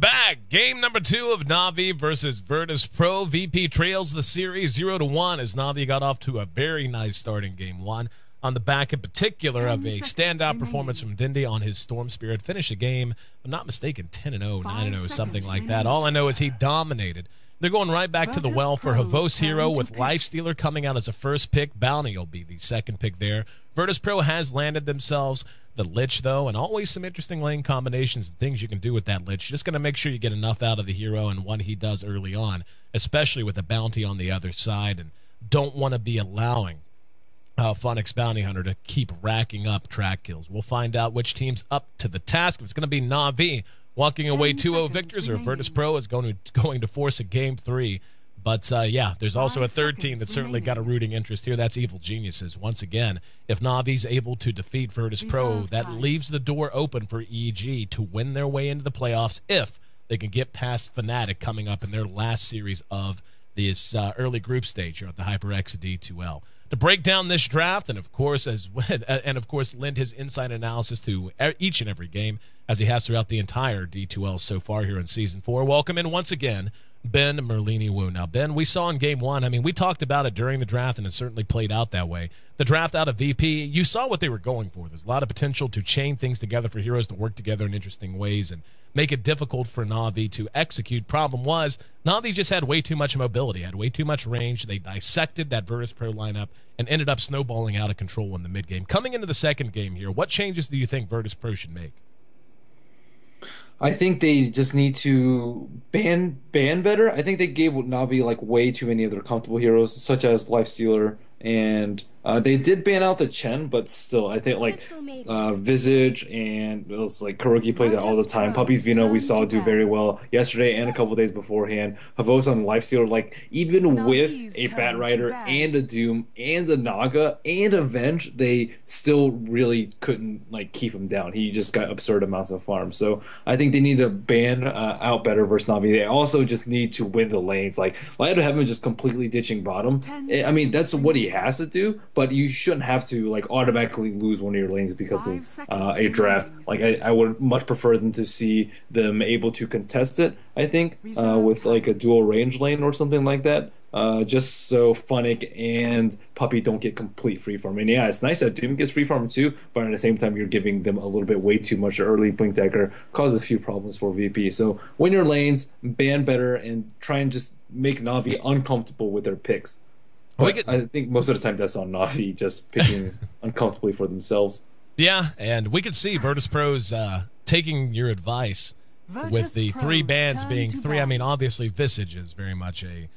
back. Game number 2 of Na'Vi versus Virtus Pro. VP trails the series 0-1 as Na'Vi got off to a very nice start in Game 1. On the back, in particular, of a standout performance from Dindy on his Storm Spirit. Finished the game, if I'm not mistaken, 10-0, 9-0, something like that. All I know is he dominated. They're going right back to the well for Havos Hero with Lifestealer coming out as a first pick. Bounty will be the second pick there. Virtus Pro has landed themselves the Lich, though, and always some interesting lane combinations and things you can do with that Lich. Just going to make sure you get enough out of the hero and what he does early on, especially with a bounty on the other side, and don't want to be allowing Phonics Bounty Hunter to keep racking up track kills. We'll find out which team's up to the task. If it's going to be Na'Vi walking away 2-0 victors, or Virtus Pro is going to force a Game 3. But, yeah, there's also a third team that's certainly got a rooting interest here. That's Evil Geniuses. Once again, if Na'Vi's able to defeat Virtus Pro, that leaves the door open for EG to win their way into the playoffs if they can get past Fnatic coming up in their last series of this early group stage here at the HyperX D2L. To break down this draft, and of course lend his insight analysis to each and every game as he has throughout the entire D2L so far here in Season 4. Welcome in once again, Ben Merlini-Wu. Now, Ben, we saw in Game 1, I mean, we talked about it during the draft, and it certainly played out that way. The draft out of VP, you saw what they were going for. There's a lot of potential to chain things together for heroes to work together in interesting ways and make it difficult for Na'Vi to execute. Problem was, Na'Vi just had way too much mobility, had way too much range. They dissected that Virtus Pro lineup and ended up snowballing out of control in the mid-game. Coming into the second game here, what changes do you think Virtus Pro should make? I think they just need to ban better. I think they gave Navi like way too many of their comfortable heroes, such as Lifestealer, and they did ban out the Chen, but still, I think like Visage and it was like Kuroki plays it all the time. Puppies Vino we saw do very well yesterday and a couple days beforehand. Havos on Lifestealer, like even with a Bat Rider and a Doom and a Naga and a Venge, they still really couldn't like keep him down. He just got absurd amounts of farm. So I think they need to ban out better versus Navi. They also just need to win the lanes. Like Light of Heaven just completely ditching bottom. I mean, that's what he has to do, but you shouldn't have to like automatically lose one of your lanes because of a draft. Like I would much prefer them to see them able to contest it, I think, with like a dual range lane or something like that. Just so Funnick and Puppy don't get complete free farm. And yeah, it's nice that Doom gets free farm too, but at the same time you're giving them a little bit way too much early. Blink Decker causes a few problems for VP. So win your lanes, ban better, and try and just make Na'Vi uncomfortable with their picks. I think most of the time that's on Na'Vi just picking uncomfortably for themselves. Yeah, and we could see Virtus Pros taking your advice with the three bans being three. I mean, obviously Visage is very much a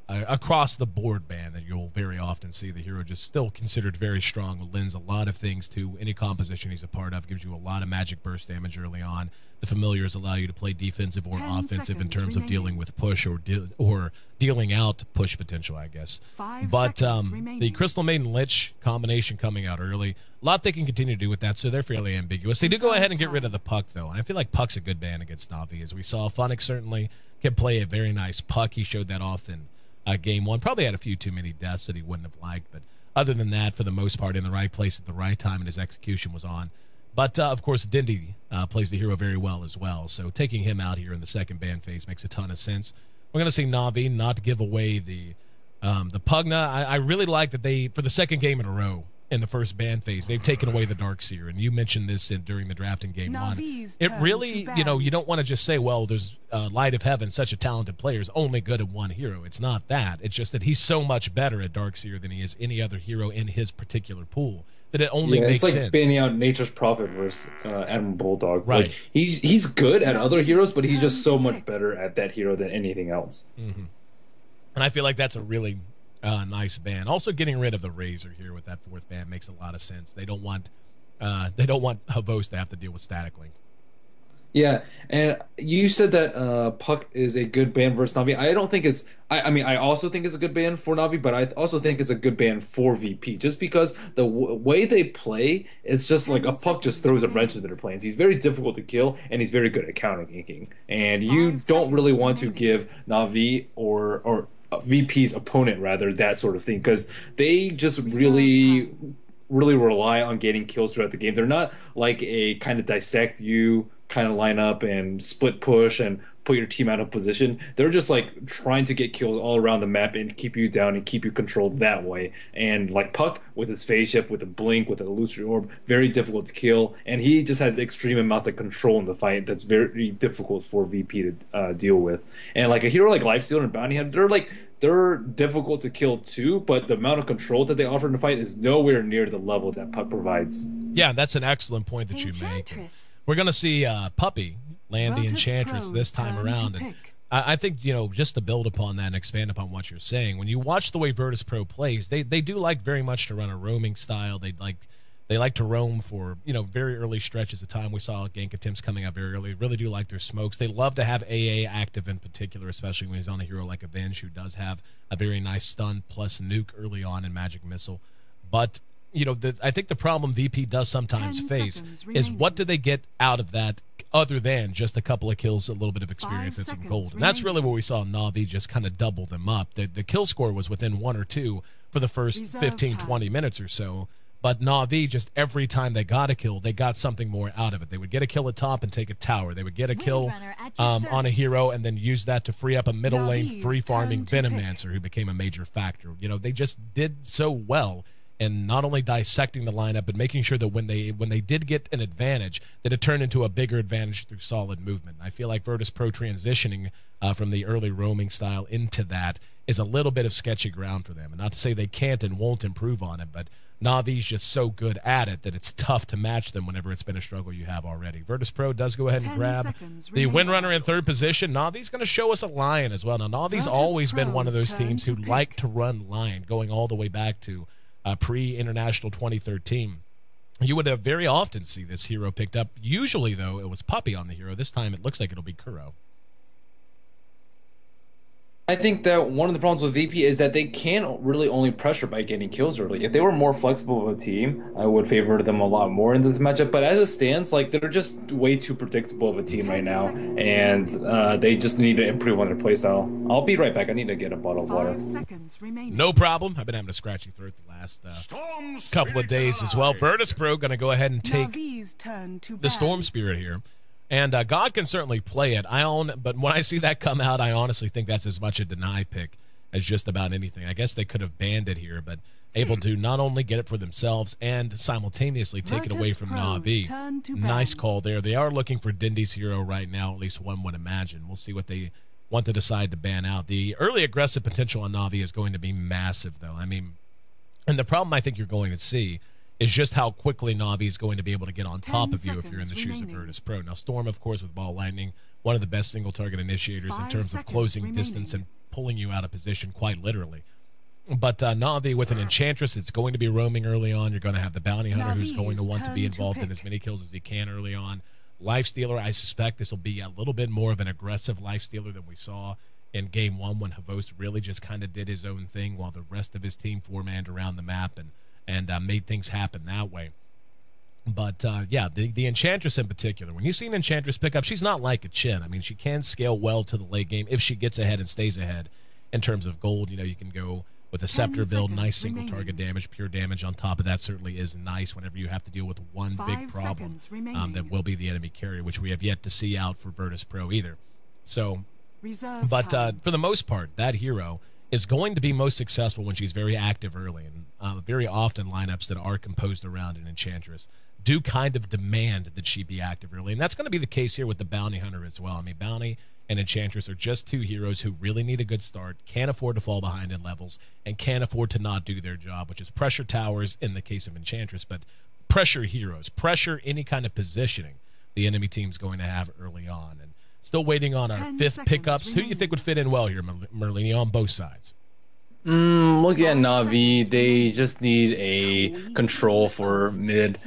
across-the-board ban that you'll very often see. The hero just still considered very strong, lends a lot of things to any composition he's a part of, gives you a lot of magic burst damage early on. The familiars allow you to play defensive or offensive in terms of dealing with push or dealing out push potential, I guess. But the Crystal Maiden Lich combination coming out early, a lot they can continue to do with that, so they're fairly ambiguous. They do go ahead and get rid of the Puck, though, and I feel like Puck's a good ban against Na'Vi. As we saw, Phonics certainly can play a very nice Puck. He showed that off in Game 1. Probably had a few too many deaths that he wouldn't have liked, but other than that, for the most part, in the right place at the right time, and his execution was on. But, of course, Dindy plays the hero very well as well, so taking him out here in the second ban phase makes a ton of sense. We're going to see Na'Vi not give away the Pugna. I really like that they, for the second game in a row, in the first ban phase, they've taken away the Darkseer, and you mentioned this during the draft in Game 1. It really, you know, you don't want to just say, well, there's Light of Heaven, such a talented player, is only good at one hero. It's not that. It's just that he's so much better at Darkseer than he is any other hero in his particular pool that it only makes sense. It's like banning out Nature's Prophet versus Admiral Bulldog. Right. Like, he's good at other heroes, but he's just so much better at that hero than anything else. Mm-hmm. And I feel like that's a really nice ban. Also, getting rid of the Razor here with that fourth ban makes a lot of sense. They don't want Havos to have to deal with Static Link. Yeah, and you said that Puck is a good ban versus Na'Vi. I don't think is. I mean, I also think it's a good ban for Na'Vi, but I also think it's a good ban for VP, just because the way they play, it's just like a Puck just throws a wrench into their plans. He's very difficult to kill, and he's very good at counter inking. And you don't really want to give Na'Vi or VP's opponent rather that sort of thing, because they just really rely on getting kills throughout the game. They're not like a kind of dissect you kind of line up and split push and put your team out of position. They're just like trying to get kills all around the map and keep you down and keep you controlled that way. And like Puck with his phase shift, with a blink, with an illusory orb, very difficult to kill. And he just has extreme amounts of control in the fight that's very difficult for VP to deal with. And like a hero like Lifestealer and Bounty Hunter, they're difficult to kill too, but the amount of control that they offer in the fight is nowhere near the level that Puck provides. Yeah, that's an excellent point that you make. We're going to see Puppy land the Enchantress this time around. And I think, just to build upon that and expand upon what you're saying, when you watch the way Virtus Pro plays, they do like very much to run a roaming style. They like to roam for, very early stretches of time. We saw gank attempts coming up very early. Really do like their smokes. They love to have AA active in particular, especially when he's on a hero like Avenge, who does have a very nice stun plus nuke early on in Magic Missile. But, I think the problem VP does sometimes face is what do they get out of that other than just a couple of kills, a little bit of experience, and some gold. And that's really where we saw Na'Vi just kind of double them up. The kill score was within 1 or 2 for the first 15, 20 minutes or so. But Na'Vi, just every time they got a kill, they got something more out of it. They would get a kill at top and take a tower. They would get a kill on a hero and then use that to free up a middle lane free-farming Venomancer, who became a major factor. They just did so well in not only dissecting the lineup, but making sure that when they did get an advantage, that it turned into a bigger advantage through solid movement. I feel like Virtus Pro transitioning from the early roaming style into that is a little bit of sketchy ground for them. And not to say they can't and won't improve on it, but Na'Vi's just so good at it that it's tough to match them whenever it's been a struggle you have already. Virtus Pro does go ahead and grab the Windrunner in third position. Na'Vi's going to show us a Lion as well. Now, Na'Vi's always been one of those teams who like to run Lion, going all the way back to pre-International 2013. You would very often see this hero picked up. Usually, though, it was Puppy on the hero. This time, it looks like it'll be Kuro. I think that one of the problems with VP is that they can't really only pressure by getting kills early. If they were more flexible of a team, I would favor them a lot more in this matchup. But as it stands, they're just way too predictable of a team right now, and they just need to improve on their playstyle. I'll be right back. I need to get a bottle of water. No problem. I've been having a scratchy throat the last couple of days as well. Virtus Pro going to go ahead and take the Storm Spirit here. And God can certainly play it. But when I see that come out, I honestly think that's as much a deny pick as just about anything. I guess they could have banned it here, but able to not only get it for themselves and simultaneously take it away from Na'Vi. Nice call there. They are looking for Dindy's hero right now, at least one would imagine. We'll see what they want to decide to ban out. The early aggressive potential on Na'Vi is going to be massive, though. And the problem I think you're going to see is just how quickly Na'Vi is going to be able to get on top of you if you're in the shoes of Virtus Pro. Now, Storm, of course, with Ball Lightning, one of the best single-target initiators in terms of closing distance and pulling you out of position, quite literally. But Na'Vi with an Enchantress, it's going to be roaming early on. You're going to have the Bounty Hunter who's going to want to be involved in as many kills as he can early on. Lifestealer, I suspect this will be a little bit more of an aggressive Lifestealer than we saw in Game 1 when Havos really just kind of did his own thing while the rest of his team four-manned around the map and made things happen that way. But, the Enchantress in particular, when you see an Enchantress pick up, she's not like a Chin. She can scale well to the late game if she gets ahead and stays ahead in terms of gold. You can go with a Scepter build, nice single target damage, pure damage on top of that certainly is nice whenever you have to deal with one big problem that will be the enemy carrier, which we have yet to see out for Virtus Pro either. So, for the most part, that hero is going to be most successful when she's very active early. And very often lineups that are composed around an Enchantress do kind of demand that she be active early. And that's going to be the case here with the Bounty Hunter as well. Bounty and Enchantress are just two heroes who really need a good start, can't afford to fall behind in levels, and can't afford to not do their job, which is pressure towers in the case of Enchantress, but pressure heroes, pressure any kind of positioning the enemy team's going to have early on. And still waiting on our fifth pickups. Who do you think would fit in well here, Merlini, on both sides? Looking at Na'Vi, they just need a control for mid.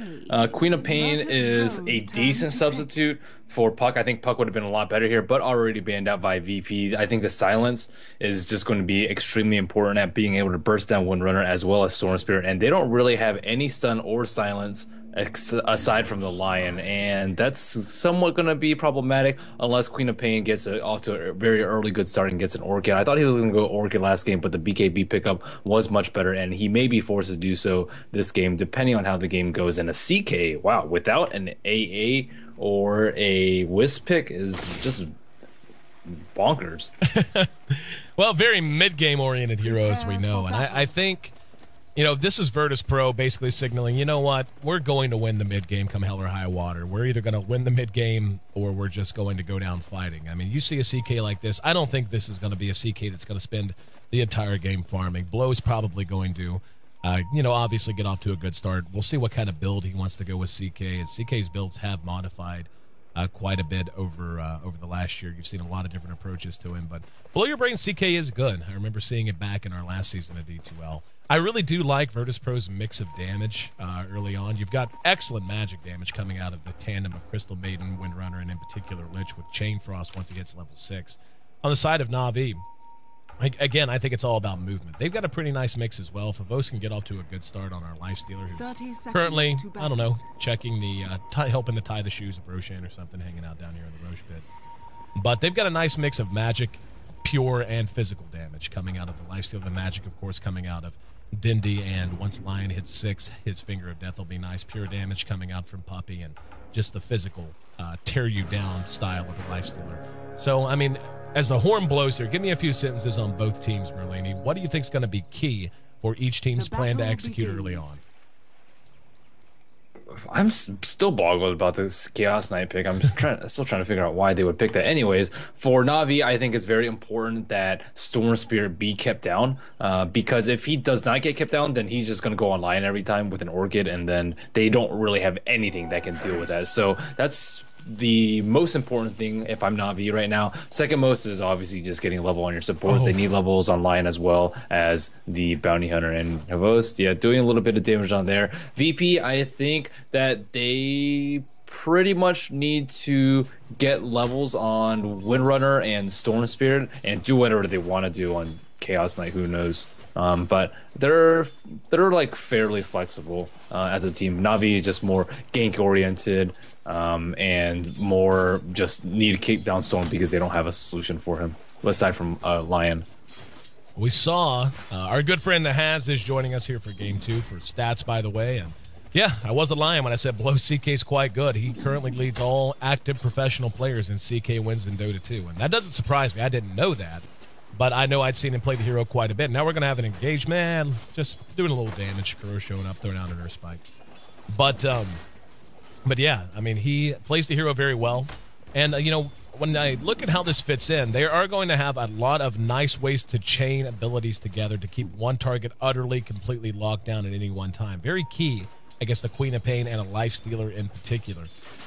Queen of Pain is a decent substitute for Puck. I think Puck would have been a lot better here, but already banned out by VP. I think the silence is just going to be extremely important at being able to burst down Windrunner as well as Storm Spirit, and they don't really have any stun or silence aside from the Lion, and that's somewhat going to be problematic unless Queen of Pain gets off to a very early good start and gets an Orchid. I thought he was going to go Orchid last game, but the BKB pickup was much better, and he may be forced to do so this game, depending on how the game goes. And a CK, wow, without an AA or a Wisp pick is just bonkers. Well, very mid-game oriented hero, as we know. And I think, this is Virtus Pro basically signaling, you know what, we're going to win the mid-game come hell or high water. We're either going to win the mid-game or we're just going to go down fighting. I mean, you see a CK like this, I don't think this is going to be a CK that's going to spend the entire game farming. Blow's probably going to, obviously get off to a good start. We'll see what kind of build he wants to go with CK. As CK's builds have modified quite a bit over the last year. You've seen a lot of different approaches to him, but Blow Your Brain CK is good. I remember seeing it back in our last season of D2L. I really do like Virtus Pro's mix of damage early on. You've got excellent magic damage coming out of the tandem of Crystal Maiden, Windrunner, and in particular Lich with Chain Frost once he gets level 6. On the side of Na'Vi, again, I think it's all about movement. They've got a pretty nice mix as well. Favos can get off to a good start on our Lifestealer, who's currently, I don't know, checking the, helping to tie the shoes of Roshan or something, hanging out down here in the Roche pit. But they've got a nice mix of magic, pure and physical damage coming out of the Lifestealer. The magic, of course, coming out of Dindy, and once Lion hits 6, his Finger of Death will be nice. Pure damage coming out from Puppey, and just the physical tear-you-down style of the Lifestealer. So, I mean, as the horn blows here, give me a few sentences on both teams, Merlini. What do you think is going to be key for each team's plan to execute early on? I'm still boggled about this Chaos Knight pick. I'm still trying to figure out why they would pick that. Anyways, for Na'Vi, I think it's very important that Storm Spirit be kept down, because if he does not get kept down, then he's just going to go online every time with an Orchid, and then they don't really have anything that can deal with that. So that's the most important thing if I'm Na'Vi right now. Second most is obviously just getting level on your supports. They need levels online as well as the Bounty Hunter and Host. Yeah, doing a little bit of damage on there. VP, I think that they pretty much need to get levels on Windrunner and Storm Spirit and do whatever they want to do on Chaos Knight. Who knows? But they're like fairly flexible as a team. Na'Vi is just more gank oriented, and more just need to keep down Storm because they don't have a solution for him aside from Lion. We saw our good friend Nahaz is joining us here for Game 2 for stats, by the way. And yeah, I wasn't lying when I said Blow CK is quite good. He currently leads all active professional players in CK wins in Dota 2. And that doesn't surprise me. I didn't know that. But I know I'd seen him play the hero quite a bit. Now we're going to have an engagement, just doing a little damage. Kuro showing up, throwing out an Earth Spike. But yeah, I mean, he plays the hero very well. And, when I look at how this fits in, they are going to have a lot of nice ways to chain abilities together to keep one target utterly, completely locked down at any one time. Very key, I guess, the Queen of Pain and a Lifestealer in particular.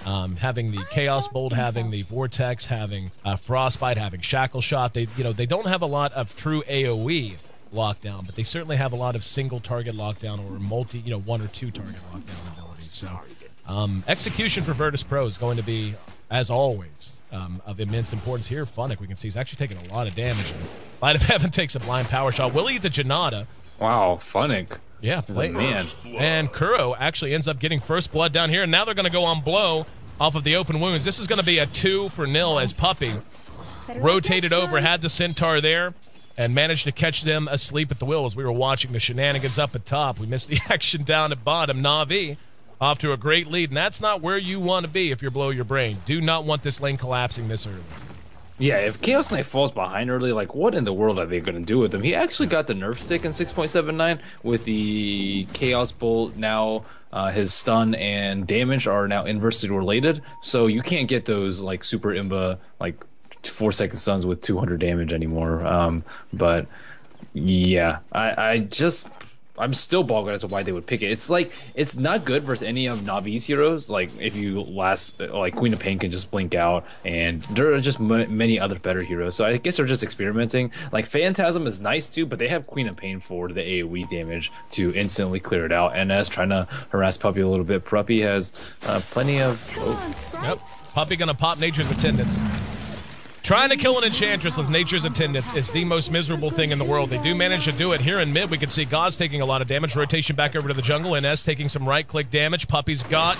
Having the Chaos Bolt, having the Vortex, having Frostbite, having Shackle Shot. They don't have a lot of true AoE lockdown, but they certainly have a lot of single target lockdown or multi, 1 or 2 target lockdown abilities. So execution for Virtus Pro is going to be, as always, of immense importance here. Funnick, we can see, he's actually taking a lot of damage. Light of Heaven takes a blind power shot. Willie the Janata. Wow, Funnick. Yeah, man. And Kuro actually ends up getting first blood down here, and now they're going to go on Blow off of the open wounds. This is going to be a 2-0 as Puppey rotated over, had the Centaur there, and managed to catch them asleep at the wheel as we were watching the shenanigans up at top. We missed the action down at bottom. Na'Vi off to a great lead, and that's not where you want to be if you're Blow Your Brain. Do not want this lane collapsing this early. Yeah, if Chaos Knight falls behind early, like, what in the world are they going to do with him? He actually got the nerf stick in 6.79 with the Chaos Bolt. Now his stun and damage are now inversely related, so you can't get those, like, super imba, like, 4-second stuns with 200 damage anymore. But, yeah, I'm still boggled as to why they would pick it. It's like, it's not good versus any of Na'Vi's heroes. Like, if you like Queen of Pain can just blink out, and there are just many other better heroes. So I guess they're just experimenting. Like, Phantasm is nice too, but they have Queen of Pain for the AoE damage to instantly clear it out. And as trying to harass Puppey a little bit, Puppey has plenty of... Yep, Puppey gonna pop Nature's Attendants. Trying to kill an Enchantress with Nature's Attendants is the most miserable thing in the world. They do manage to do it. Here in mid, we can see God's taking a lot of damage. Rotation back over to the jungle. NS taking some right-click damage. Puppey's got,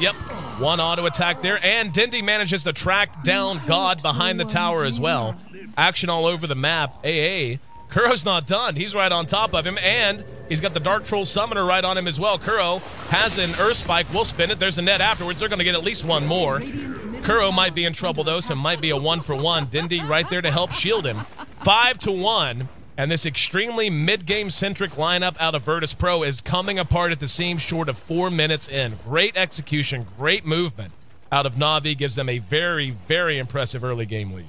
one auto attack there. And Dindy manages to track down God behind the tower as well. Action all over the map. AA Kuro's not done. He's right on top of him, and he's got the Dark Troll Summoner right on him as well. Kuro has an Earth Spike. We'll spin it. There's a net afterwards. They're going to get at least one more. Kuro might be in trouble, though, so it might be a 1-for-1. Dindy right there to help shield him. 5-1, and this extremely mid-game-centric lineup out of Virtus Pro is coming apart at the seams short of 4 minutes in. Great execution, great movement out of Na'Vi gives them a very, very impressive early game lead.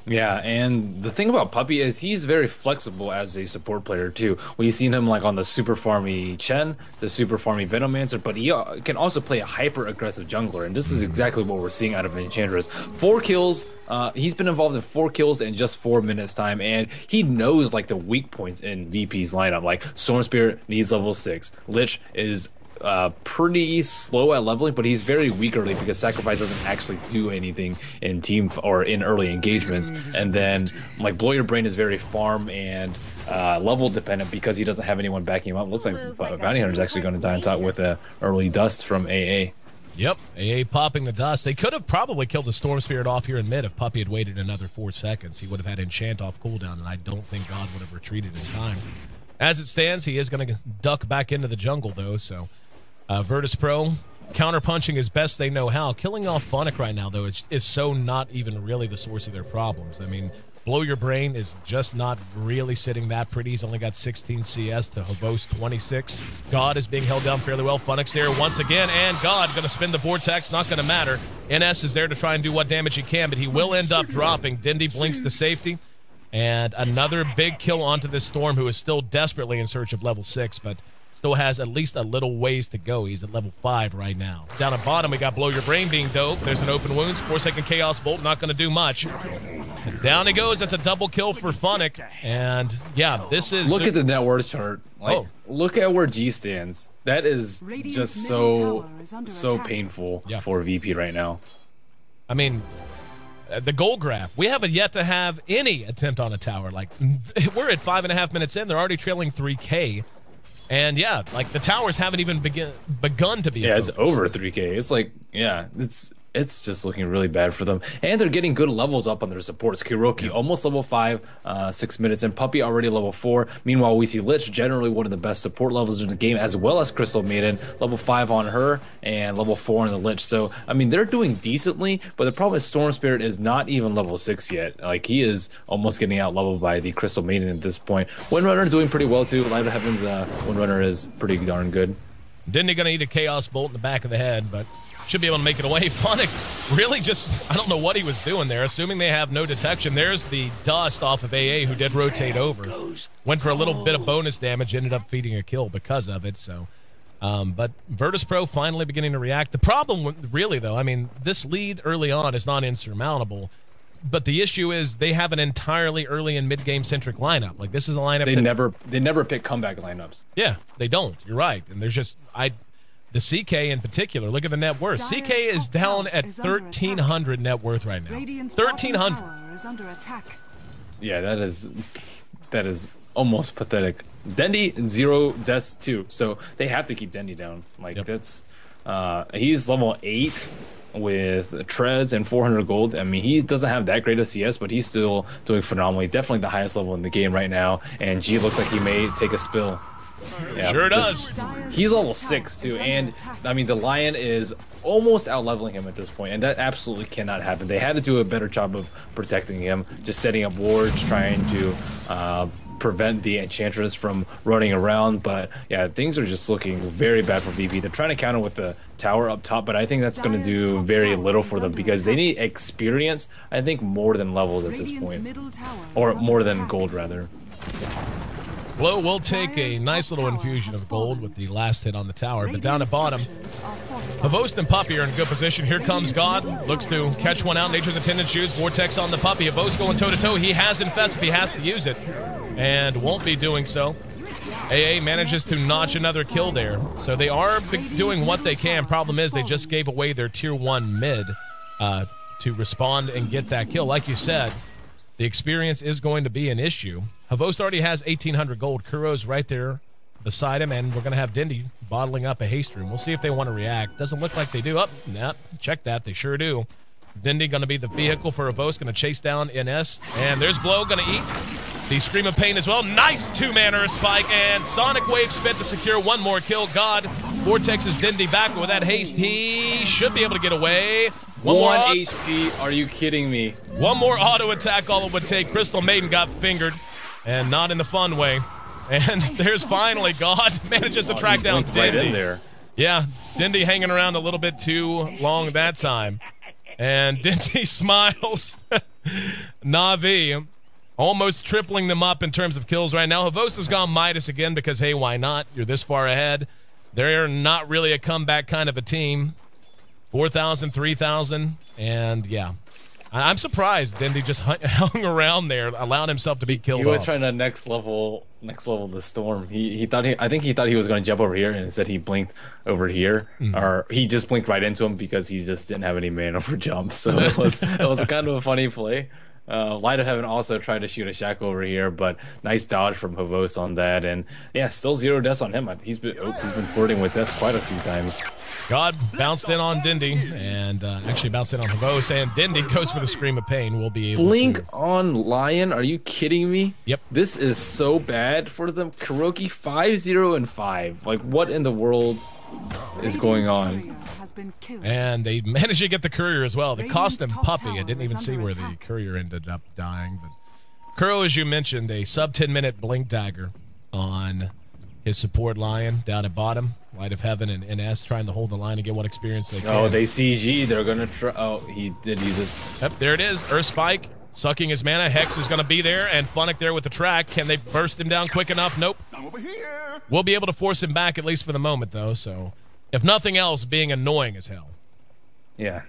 Yeah, and the thing about Puppey is he's very flexible as a support player too. We've seen him like on the super farmy Chen, the super farmy Venomancer, but he can also play a hyper aggressive jungler, and this is exactly what we're seeing out of Enchantress. 4 kills. He's been involved in 4 kills in just 4 minutes time, and he knows like the weak points in VP's lineup. Like Storm Spirit needs level 6. Lich is pretty slow at leveling, but he's very weak early because Sacrifice doesn't actually do anything in team or in early engagements. And then like Blow Your Brain is very farm and level dependent because he doesn't have anyone backing him up. Looks like Bounty Hunter is actually going to die on top with a early dust from AA. Yep, AA popping the dust. They could have probably killed the Storm Spirit off here in mid if Puppey had waited another 4 seconds. He would have had Enchant off cooldown, and I don't think God would have retreated in time. As it stands, he is going to duck back into the jungle, though, so Virtus Pro counterpunching as best they know how. Killing off Funnick right now, though, is so not even really the source of their problems. I mean, Blow Your Brain is just not really sitting that pretty. He's only got 16 CS to Havos 26. God is being held down fairly well. Funnick's there once again, and God going to spin the Vortex. Not going to matter. NS is there to try and do what damage he can, but he will end up dropping. Dindy blinks to safety. And another big kill onto this Storm, who is still desperately in search of level 6, but still has at least a little ways to go. He's at level 5 right now. Down at bottom, we got Blow Your Brain being dope. There's an open wounds. 4-second Chaos Bolt, not going to do much. And down he goes. That's a double kill for Funnick. And, yeah, this is... Look at the net worth chart. Like, look at where G stands. That is just so painful for VP right now. I mean... the goal graph. We haven't yet to have any attempt on a tower. Like, we're at 5.5 minutes in. They're already trailing 3K. And, yeah, like, the towers haven't even begun to be. Yeah, it's over 3K. It's like, yeah, it's just looking really bad for them. And they're getting good levels up on their supports. Kiroki almost level 5, 6 minutes, and Puppey already level 4. Meanwhile, we see Lich, generally one of the best support levels in the game, as well as Crystal Maiden, level 5 on her, and level 4 on the Lich. So, I mean, they're doing decently, but the problem is Storm Spirit is not even level 6 yet. Like, he is almost getting out leveled by the Crystal Maiden at this point. Windrunner doing pretty well, too. Light of Heaven's Windrunner is pretty darn good. Dindy going to eat a Chaos Bolt in the back of the head, but should be able to make it away. Funnick really just, I don't know what he was doing there, assuming they have no detection. There's the dust off of AA, who did rotate over. Went for a little bit of bonus damage, ended up feeding a kill because of it. So, but Virtus Pro finally beginning to react. The problem, really, though, I mean, this lead early on is not insurmountable. But the issue is they have an entirely early and mid-game centric lineup. Like, this is a lineup they never pick comeback lineups. Yeah, they don't. You're right. And there's just the CK in particular, look at the net worth. CK is down at 1,300 net worth right now. 1,300. Yeah, that is almost pathetic. Dendy 0 deaths too, so they have to keep Dendy down. Like that's he's level 8 with treads and 400 gold. I mean, he doesn't have that great of CS, but he's still doing phenomenally. Definitely the highest level in the game right now. And G looks like he may take a spill. Yeah, sure does. He's level 6 too, and I mean the Lion is almost out leveling him at this point, and that absolutely cannot happen. They had to do a better job of protecting him, just setting up wards, trying to prevent the Enchantress from running around. But yeah, things are just looking very bad for VP. They're trying to counter with the tower up top, but I think that's going to do very little for them because they need experience, I think, more than levels at this point, or more than gold rather. Well, we'll take a nice little infusion of gold with the last hit on the tower, but down at bottom, Havost and Puppey are in good position. Here comes God, looks to catch one out. Nature's Attendant shoots, Vortex on the Puppey. Havost going toe-to-toe. He has Infest if he has to use it, and won't be doing so. AA manages to notch another kill there, so they are doing what they can. Problem is, they just gave away their tier 1 mid to respond and get that kill. Like you said, the experience is going to be an issue. Havost already has 1,800 gold. Kuro's right there beside him, and we're going to have Dindy bottling up a haste room. We'll see if they want to react. Doesn't look like they do. Nah, check that. They sure do. Dindy going to be the vehicle for Havost, going to chase down NS. And there's Blow going to eat. The Scream of Pain as well. Nice two-man Earth Spike, and Sonic Wave spent to secure one more kill. God, Vortex's Dindy back, but with that haste, he should be able to get away. One HP, are you kidding me? One more auto attack all it would take. Crystal Maiden got fingered, and not in the fun way. And there's finally God manages to track down Dindy. Right in there. Yeah, Dindy hanging around a little bit too long that time. And Dindy smiles. Na'Vi almost tripling them up in terms of kills right now. Havosa's gone Midas again because, hey, why not? You're this far ahead. They're not really a comeback kind of a team. 4,000, 3,000, and yeah. I'm surprised Dindy just hung around there, allowed himself to be killed. He was trying to next level the storm. I think he thought he was going to jump over here, and instead he blinked over here, or he just blinked right into him because he just didn't have any mana for jump. So it was kind of a funny play. Light of Heaven also tried to shoot a shackle over here, but nice dodge from Havos on that, and yeah, still 0 deaths on him. He's been flirting with death quite a few times. God bounced in on Dindy, and actually bounced in on Havos, and Dindy goes for the Scream of Pain. We'll be able Blink to... on Lion? Are you kidding me? Yep. This is so bad for them. Kuroki 5-0 and 5. Like, what in the world is going on? And they managed to get the courier as well. They cost them Puppy. I didn't even see where the courier ended up dying. But Kuro, as you mentioned, a sub 10-minute blink dagger on his support Lion down at bottom. Light of Heaven and NS trying to hold the line and get what experience they can. Oh, they CG. They're going to try. Oh, he did use it. Yep, there it is. Earth Spike sucking his mana. Hex is going to be there, and Funnick there with the track. Can they burst him down quick enough? Nope. I'm over here. We'll be able to force him back, at least for the moment, though. So, if nothing else, being annoying as hell. Yeah,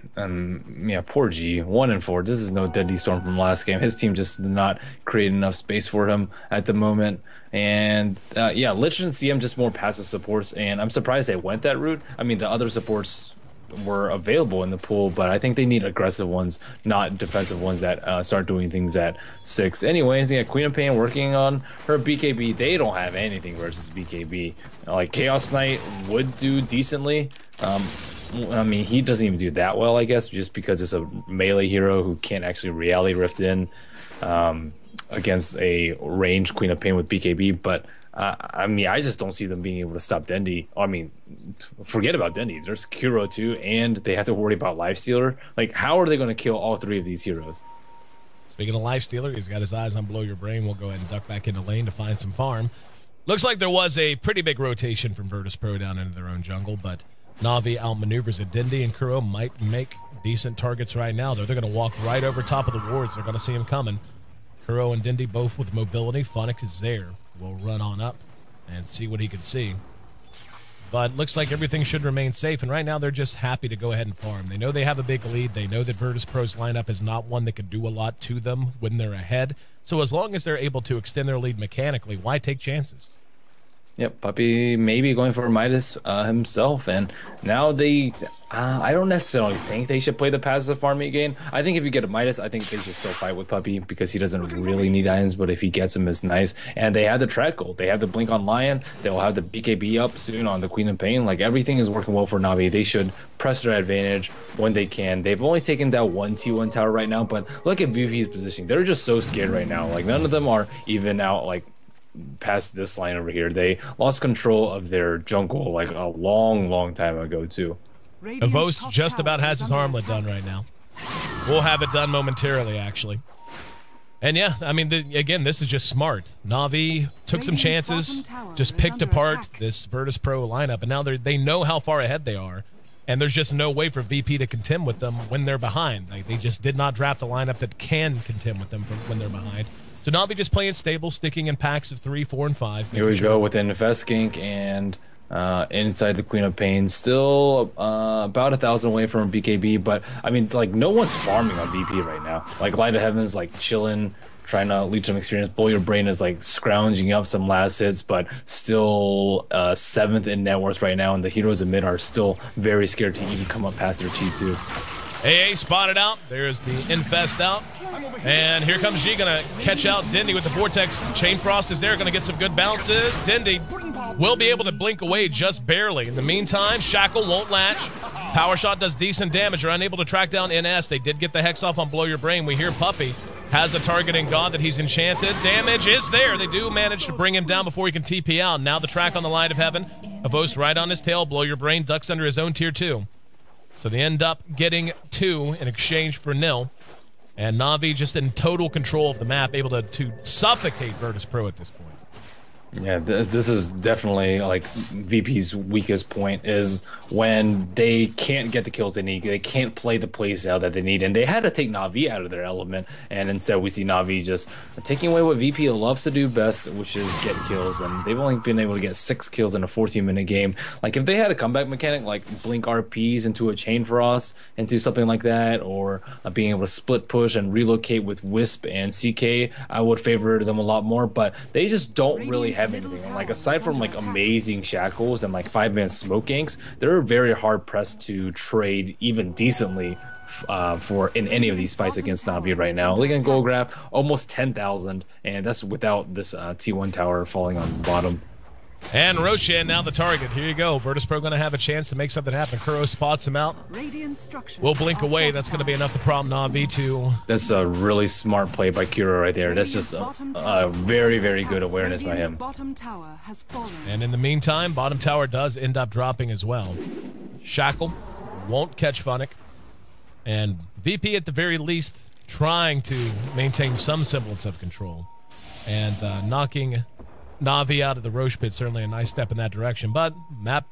poor G. 1 and 4. This is no Deadly Storm from last game. His team just did not create enough space for him at the moment. And yeah, Lich and CM just more passive supports, and I'm surprised they went that route. I mean, the other supports were available in the pool, but I think they need aggressive ones, not defensive ones that start doing things at 6. Anyways, yeah, Queen of Pain working on her BKB. They don't have anything versus BKB. Like, Chaos Knight would do decently. I mean, he doesn't even do that well, I guess, just because it's a melee hero who can't actually reality rift in against a ranged Queen of Pain with BKB. But I mean, I just don't see them being able to stop Dendi. I mean, forget about Dendi. There's Kuro too, and they have to worry about Lifestealer. Like, how are they going to kill all 3 of these heroes? Speaking of Lifestealer, he's got his eyes on Blow Your Brain. We'll go ahead and duck back into lane to find some farm. Looks like there was a pretty big rotation from Virtus Pro down into their own jungle, but Na'Vi outmaneuvers it. Dindy and Kuro might make decent targets right now, though. They're going to walk right over top of the wards. They're going to see him coming. Kuro and Dindy both with mobility. Funnick is there. We'll run on up and see what he can see. But looks like everything should remain safe, and right now they're just happy to go ahead and farm. They know they have a big lead. They know that Virtus Pro's lineup is not one that can do a lot to them when they're ahead. So as long as they're able to extend their lead mechanically, why take chances? Yep, Puppy maybe going for Midas himself, and now they, I don't necessarily think they should play the passive farming game. I think if you get a Midas, I think they should still fight with Puppy because he doesn't really need items, but if he gets them, it's nice. And they have the track gold. They have the Blink on Lion. They'll have the BKB up soon on the Queen of Pain. Like, everything is working well for Na'Vi. They should press their advantage when they can. They've only taken that one T1 tower right now, but look at VP's positioning. They're just so scared right now. Like, none of them are even out, like, past this line over here. They lost control of their jungle like a long time ago too. Avos just about has his armlet done right now. We'll have it done momentarily, actually. And yeah, I mean, again, this is just smart. Na'Vi took some chances, just picked apart this Virtus Pro lineup, and now they know how far ahead they are, and there's just no way for VP to contend with them when they're behind. Like, they just did not draft a lineup that can contend with them when they're behind. So Na'Vi just playing stable, sticking in packs of 3, 4, and 5. Here we go with Infeskink and inside the Queen of Pain. Still about 1,000 away from BKB, but I mean, like, no one's farming on VP right now. Like, Light of Heaven's like chilling, trying to leech some experience. Blow Your Brain is like scrounging up some last hits, but still 7th in net worth right now, and the heroes in mid are still very scared to even come up past their T2. AA spotted out. There's the Infest out. And here comes G, gonna catch out Dindy with the Vortex. Chain Frost is there, gonna get some good bounces. Dindy will be able to blink away just barely. In the meantime, Shackle won't latch. Power Shot does decent damage. Are unable to track down NS. They did get the Hex off on Blow Your Brain. We hear Puppy. Has a target in God that he's enchanted. Damage is there. They do manage to bring him down before he can TP out. Now the track on the Light of Heaven. Avos right on his tail. Blow Your Brain ducks under his own tier 2. So they end up getting 2 in exchange for 0. And Na'Vi just in total control of the map, able to suffocate Virtus Pro at this point. Yeah, this is definitely like VP's weakest point is when they can't get the kills they need. They can't play the plays out that they need, and they had to take Na'Vi out of their element. And instead, we see Na'Vi just taking away what VP loves to do best, which is get kills. And they've only been able to get 6 kills in a 14-minute game. Like if they had a comeback mechanic, like blink RPs into a chain frost, into something like that, or being able to split push and relocate with Wisp and CK, I would favor them a lot more. But they just don't really have anything. Like aside from like amazing shackles and like 5-man smoke ganks, they're very hard pressed to trade even decently for in any of these fights against Na'Vi right now. Look at gold graph, almost 10,000, and that's without this T1 tower falling on the bottom. And Roshan now the target. Here you go. Virtus Pro going to have a chance to make something happen. Kuro spots him out. We'll blink away. That's going to be enough to prompt Na'Vi to... That's a really smart play by Kuro right there. That's just a very, very good awareness by him. And in the meantime, bottom tower does end up dropping as well. Shackle won't catch Funnick. And VP at the very least trying to maintain some semblance of control. And knocking Na'Vi out of the Roche pit, certainly a nice step in that direction. But map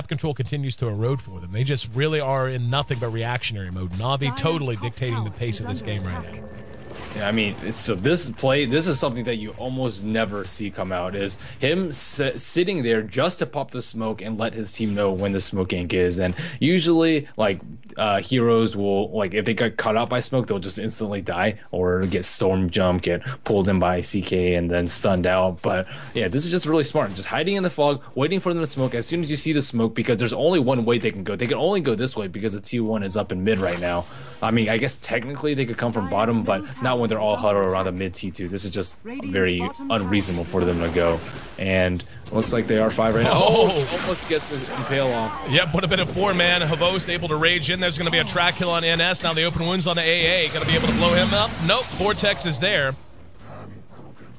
control continues to erode for them. They just really are in nothing but reactionary mode. Na'Vi totally dictating the pace of this game right now. Yeah, I mean, so this is something that you almost never see come out, is him sitting there just to pop the smoke and let his team know when the smoke gank is. And usually, like, heroes will, like, if they get caught out by smoke, they'll just instantly die or get storm jump, get pulled in by CK, and then stunned out. But yeah, this is just really smart. Just hiding in the fog, waiting for them to smoke. As soon as you see the smoke, because there's only one way they can go. They can only go this way because the T1 is up in mid right now. I mean, I guess technically they could come from bottom, but not when they're all huddled around the mid T2. This is just very unreasonable for them to go. And looks like they are 5 right now. Oh, almost gets the impale off. Yep, would have been a 4-man. Havost able to rage in. There's going to be a track kill on NS. Now the open wounds on the AA. Going to be able to blow him up. Nope, Vortex is there.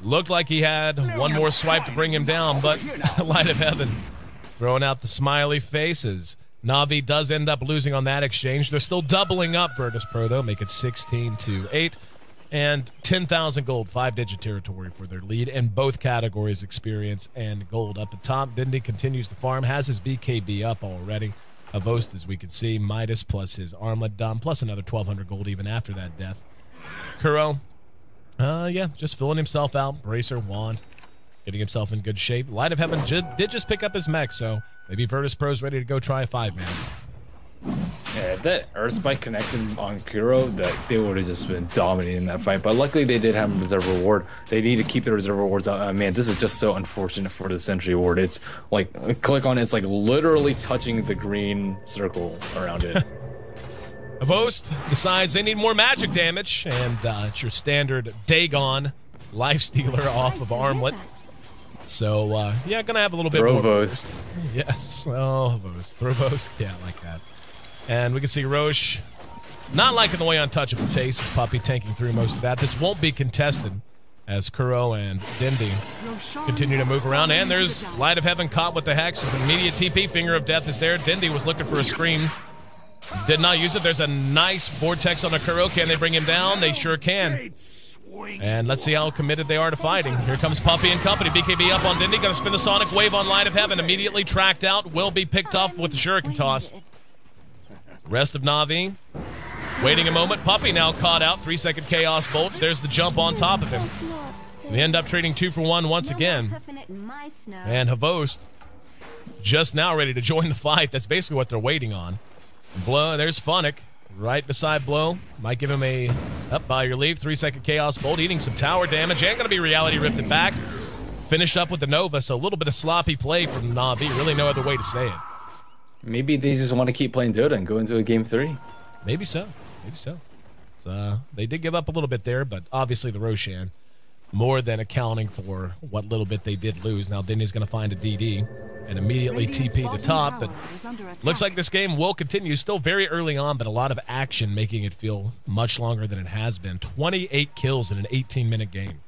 Looked like he had one more swipe to bring him down, but Light of Heaven throwing out the smiley faces. Na'Vi does end up losing on that exchange. They're still doubling up Virtus Pro, though, make it 16-8. And 10,000 gold, 5-digit territory for their lead in both categories, experience and gold. Up to top, Dindy continues to farm, has his BKB up already. Avost, as we can see, Midas plus his armlet done, plus another 1,200 gold even after that death. Kuro, yeah, just filling himself out. Bracer, Wand, getting himself in good shape. Light of Heaven did just pick up his mech, so maybe Virtus Pro's ready to go try a 5-man. Yeah, if that Earth Spike connected on Kuro, that they would have just been dominating that fight. But luckily, they did have a reserve reward. They need to keep the reserve rewards out. Man, this is just so unfortunate for the Sentry Ward. It's like, click on it, it's like literally touching the green circle around it. Avost decides they need more magic damage, and it's your standard Dagon Lifestealer off of Armlet. So, yeah, gonna have a little bit more. Provost. Yes. Oh, Avost. Provost. Yeah, I like that. And we can see Roche not liking the way Untouchable tastes. His Puppy tanking through most of that. This won't be contested as Kuro and Dindy continue to move around. And there's Light of Heaven caught with the Hex. An immediate TP. Finger of Death is there. Dindy was looking for a scream. Did not use it. There's a nice Vortex on the Kuro. Can they bring him down? They sure can. And let's see how committed they are to fighting. Here comes Puppy and company. BKB up on Dindy. Going to spin the Sonic Wave on Light of Heaven. Immediately tracked out. Will be picked off with the Shuriken Toss. Rest of Na'Vi waiting a moment. Puppy now caught out. 3-second Chaos Bolt. There's the jump on top of him. So they end up trading 2 for 1 once again. And Havost just now ready to join the fight. That's basically what they're waiting on. Blow. There's Funnick right beside Blow. Might give him a up by your leave. 3-second Chaos Bolt eating some tower damage. And going to be Reality Rifted back. Finished up with the Nova. So a little bit of sloppy play from Na'Vi. Really no other way to say it. Maybe they just want to keep playing Dota and go into a game 3. Maybe so. Maybe so. So, they did give up a little bit there, but obviously the Roshan more than accounting for what little bit they did lose. Now Dindy's going to find a DD and immediately TP to top, but looks like this game will continue. Still very early on, but a lot of action making it feel much longer than it has been. 28 kills in an 18-minute game.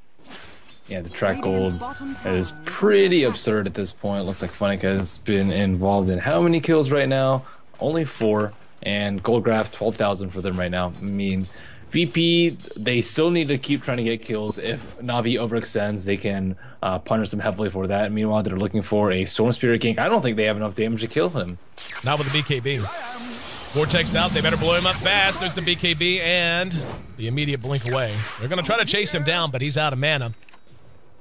Yeah, the track gold is pretty absurd at this point. Looks like Funnick has been involved in how many kills right now? Only 4. And gold graph, 12,000 for them right now. I mean, VP, they still need to keep trying to get kills. If Na'Vi overextends, they can punish them heavily for that. Meanwhile, they're looking for a Storm Spirit gank. I don't think they have enough damage to kill him. Not with the BKB. Vortex out. They better blow him up fast. There's the BKB and the immediate blink away. They're going to try to chase him down, but he's out of mana.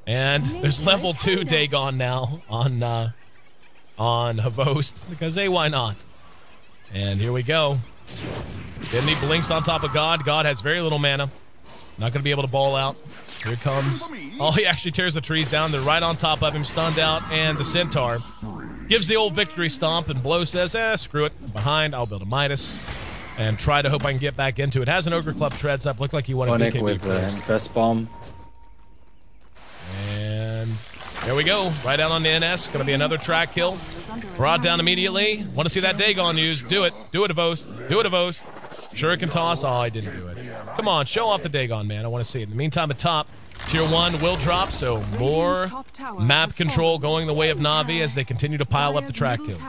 And there's level 2 Dagon now on Havost because, hey, why not? And here we go. Dindy blinks on top of God. God has very little mana. Not going to be able to ball out. Here it comes. Oh, he actually tears the trees down. They're right on top of him, stunned out. And the Centaur gives the old victory stomp. And Blow says, screw it. Behind, I'll build a Midas. And try to hope I can get back into it. Has an Ogre Club treads up. Looked like he wanted Funnick BKB with Vest Bomb. And there we go. Right out on the NS. Going to be another track kill. Brought down immediately. Want to see that Dagon used. Do it. Do it, Avost. Do it, Avost. Shuriken toss. Oh, I didn't do it. Come on, show off the Dagon, man. I want to see it. In the meantime, at top, Tier 1 will drop, so more map control going the way of Na'Vi as they continue to pile up the track kills.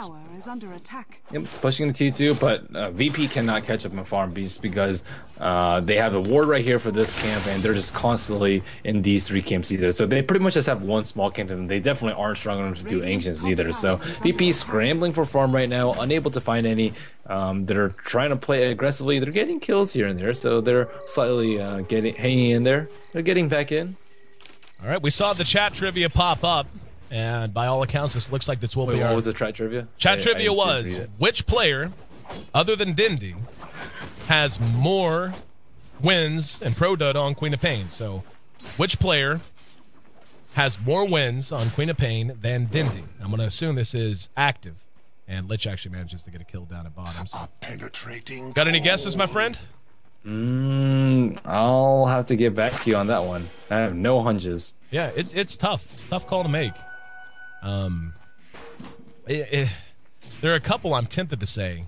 Yep, pushing the T2, but VP cannot catch up in farm just because they have a ward right here for this camp, and they're just constantly in these 3 camps either. So they pretty much just have one small camp, and they definitely aren't strong enough to do Ancients either. So VP is scrambling for farm right now, unable to find any that are trying to play aggressively. They're getting kills here and there, so they're slightly hanging in there. They're getting back in. All right, we saw the chat trivia pop up. And by all accounts, this looks like this will be our... What was the chat trivia? Chat trivia was, which player, other than Dindy, has more wins in Pro Dota on Queen of Pain? So, which player has more wins on Queen of Pain than Dindy? I'm going to assume this is active. And Lich actually manages to get a kill down at bottoms. Got any guesses, my friend? I'll have to get back to you on that one. I have no hunches. Yeah, it's tough. It's a tough call to make. There are a couple I'm tempted to say,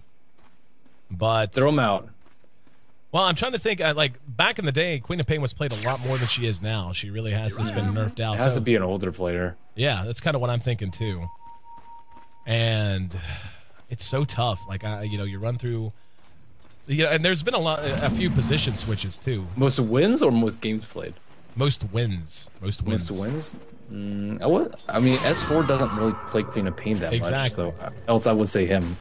but throw them out. Well, I'm trying to think. Like back in the day, Queen of Pain was played a lot more than she is now. She really has just been nerfed out. It has to be an older player. Yeah, that's kind of what I'm thinking too. And it's so tough. Like you run through. And there's been a few position switches too. Most wins or most games played? Most wins. Most wins. Most wins. I mean, S4 doesn't really play Queen of Pain that much, so else I would say him.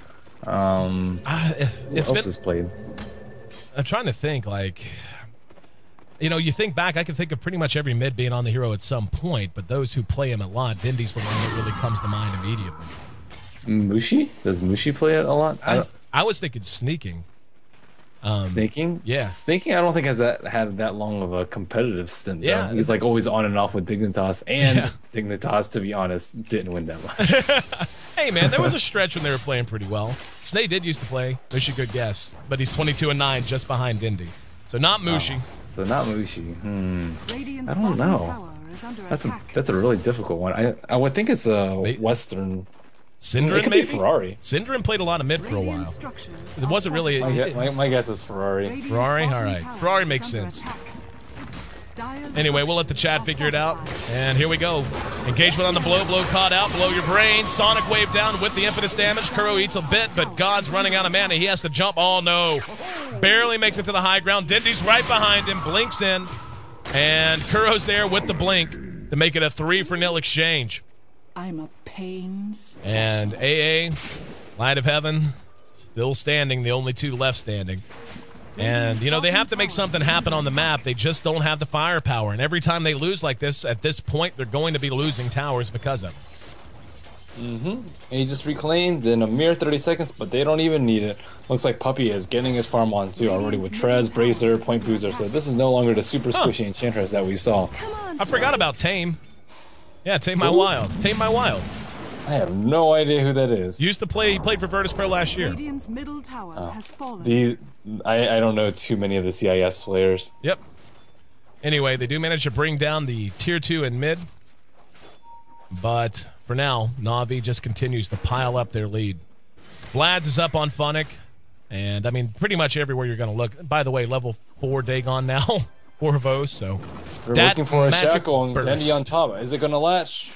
It's else is played. I'm trying to think. Like, you think back. I can think of pretty much every mid being on the hero at some point, but those who play him a lot, Dindy's the one that really comes to mind immediately. Mushi? Does Mushi play it a lot? I was thinking sneaking. Sneaking? Yeah. Sneaking I don't think had that long of a competitive stint. Yeah. Though. He's like always on and off with Dignitas, and Dignitas, to be honest, didn't win that much. Hey man, there was a stretch when they were playing pretty well. Snay did used to play. There's a good guess. But he's 22-9 just behind Dindy. So not Mushi. So not Mushi. I don't know. That's a really difficult one. I would think it's a Western. Synderen, it could maybe? Be Ferrari. Synderen played a lot of mid for a while. It wasn't really... My guess is Ferrari. Ferrari? All right. Ferrari makes sense. Anyway, we'll let the chat figure it out. And here we go. Engagement on the blow. Blow caught out. Blow your brain. Sonic wave down with the impetus damage. Kuro eats a bit, but God's running out of mana. He has to jump. Oh, no. Barely makes it to the high ground. Dindy's right behind him. Blinks in. And Kuro's there with the blink to make it a 3-for-0 exchange. I'm a pains. And AA, Light of Heaven, still standing, the only 2 left standing. And, they have to make something happen on the map. They just don't have the firepower. And every time they lose like this, at this point, they're going to be losing towers because of it. And he just reclaimed in a mere 30 seconds, but they don't even need it. Looks like Puppy is getting his farm on too already with Trez, Bracer, Point Boozer. So this is no longer the super squishy Enchantress that we saw. I forgot about Tame. Yeah, Tame My Wild. Tame My Wild. I have no idea who that is. He played for Virtus Pro last year. Radiant's middle tower has fallen. I don't know too many of the CIS players. Yep. Anyway, they do manage to bring down the tier 2 in mid. But for now, Na'Vi just continues to pile up their lead. Vlads is up on Funnick. And, I mean, pretty much everywhere you're going to look. By the way, level 4 Dagon now for Vos. So they're looking for a shackle and burst. Dendy on top. Is it going to latch?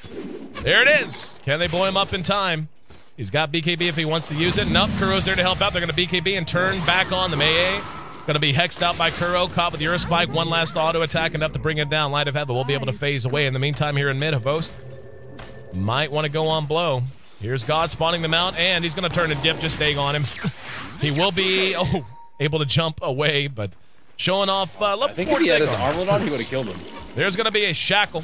There it is. Can they blow him up in time? He's got BKB if he wants to use it. Nope, Kuro's there to help out. They're going to BKB and turn back on the Mei. Going to be hexed out by Kuro. Caught with the Earth Spike. One last auto attack, enough to bring it down. Light of Heaven will be able to phase away. In the meantime, here in mid, Havost might want to go on blow. Here's God spawning them out, and he's going to turn and dip just Dag on him. He will be able to jump away, but showing off level 4. I think if he had his armlet on, he would have killed him. There's going to be a shackle.